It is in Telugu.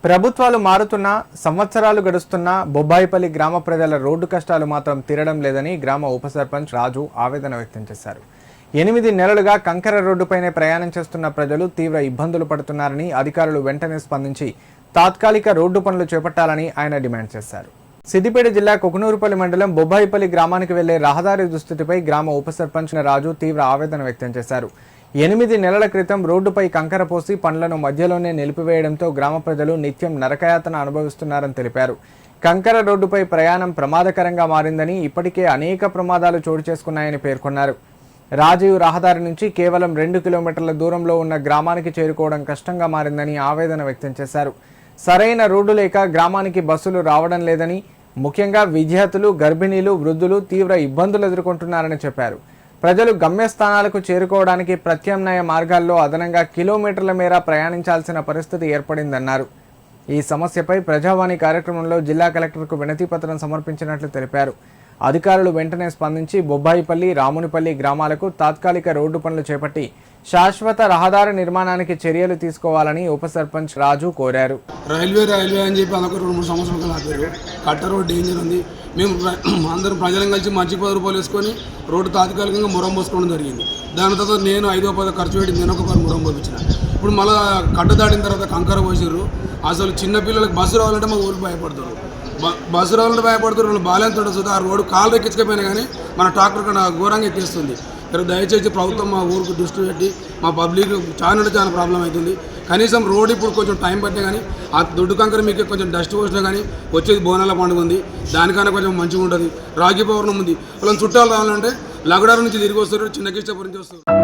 ప్రభుత్వాలు మారుతున్నా సంవత్సరాలు గడుస్తున్నా బొబ్బాయిపల్లి గ్రామ ప్రజల రోడ్డు కష్టాలు మాత్రం తీరడం లేదని గ్రామ ఉప సర్పంచ్ రాజు ఆవేదన వ్యక్తం చేశారు. 8 నెలలుగా కంకర రోడ్డుపైనే ప్రయాణం చేస్తున్న ప్రజలు తీవ్ర ఇబ్బందులు పడుతున్నారని అధికారులు వెంటనే స్పందించి తాత్కాలిక రోడ్డు పనులు చేపట్టాలని ఆయన డిమాండ్ చేశారు. సిద్దిపేట జిల్లా కొకునూరుపల్లి మండలం బొబ్బాయిపల్లి గ్రామానికి వెళ్లే రహదారి దుస్థితిపై గ్రామ ఉప సర్పంచ్ రాజు తీవ్ర ఆవేదన వ్యక్తం చేశారు. 8 నెలల క్రితం రోడ్డుపై కంకర పోసి పనులను మధ్యలోనే నిలిపివేయడంతో గ్రామ ప్రజలు నిత్యం నరకయాతన అనుభవిస్తున్నారని తెలిపారు. కంకర రోడ్డుపై ప్రయాణం ప్రమాదకరంగా మారిందని, ఇప్పటికే అనేక ప్రమాదాలు చోటు చేసుకున్నాయని పేర్కొన్నారు. రాజీవ్ రహదారి నుంచి కేవలం 2 కిలోమీటర్ల దూరంలో ఉన్న గ్రామానికి చేరుకోవడం కష్టంగా మారిందని ఆవేదన వ్యక్తం చేశారు. సరైన రోడ్డు లేక గ్రామానికి బస్సులు రావడం లేదని, ముఖ్యంగా విద్యార్థులు, గర్భిణీలు, వృద్ధులు తీవ్ర ఇబ్బందులు ఎదుర్కొంటున్నారని చెప్పారు. ప్రజలు గమ్యస్థానాలకు చేరుకోవడానికి ప్రత్యామ్నాయ మార్గాల్లో అదనంగా కిలోమీటర్ల మేర ప్రయాణించాల్సిన పరిస్థితి ఏర్పడిందన్నారు. ఈ సమస్యపై ప్రజావాణి కార్యక్రమంలో జిల్లా కలెక్టర్కు వినతి పత్రం సమర్పించినట్లు తెలిపారు. అధికారులు వెంటనే స్పందించి బొబ్బాయిపల్లి, రామునిపల్లి గ్రామాలకు తాత్కాలిక రోడ్డు పనులు చేపట్టి శాశ్వత రహదారి నిర్మాణానికి చర్యలు తీసుకోవాలని ఉప సర్పంచ్ రాజు కోరారు. రైల్వే అని చెప్పి అందుకు 2-3 సంవత్సరాలు ఆపారు. కట్ట రోడ్ డేంజర్ ఉంది. మేము అందరం ప్రజలను కలిసి మంచి 10 రూపాయలు వేసుకొని రోడ్డు తాత్కాలికంగా మురం పోసుకోవడం జరిగింది. దాని తర్వాత నేను 5-10 ఖర్చు పెట్టి నేను ఒక మురం పోపించిన. ఇప్పుడు మళ్ళీ కట్ట దాటిన తర్వాత కంకర పోసారు. అసలు చిన్నపిల్లలకు బస్సు రావాలంటే మా ఊరికి భయపడతారు. బస్సు రావాలంటే భయపడుతున్నారు. బాల్యంతో చూస్తే ఆ రోడ్డు కాలు ఎక్కించకపోయినా కానీ మన ట్రాక్టర్ కన్నా ఘోరంగా ఎత్తేస్తుంది. దయచేసి ప్రభుత్వం మా ఊరికి దృష్టి పెట్టి మా పబ్లిక్ చాలా ప్రాబ్లం అవుతుంది. కనీసం రోడ్ ఇప్పుడు కొంచెం టైం పట్టినా కానీ ఆ దొడ్డు కంకర మీకు కొంచెం డస్ట్ పోసినా కానీ వచ్చేది బోనాల పండుగ ఉంది. దానికన్నా కొంచెం మంచిగా ఉంటుంది. రాగి పౌర్ణం ఉంది. వాళ్ళని చుట్టాలు రావాలంటే లగడారు నుంచి తిరిగి వస్తారు, చిన్న కిష్టపురం నుంచి వస్తారు.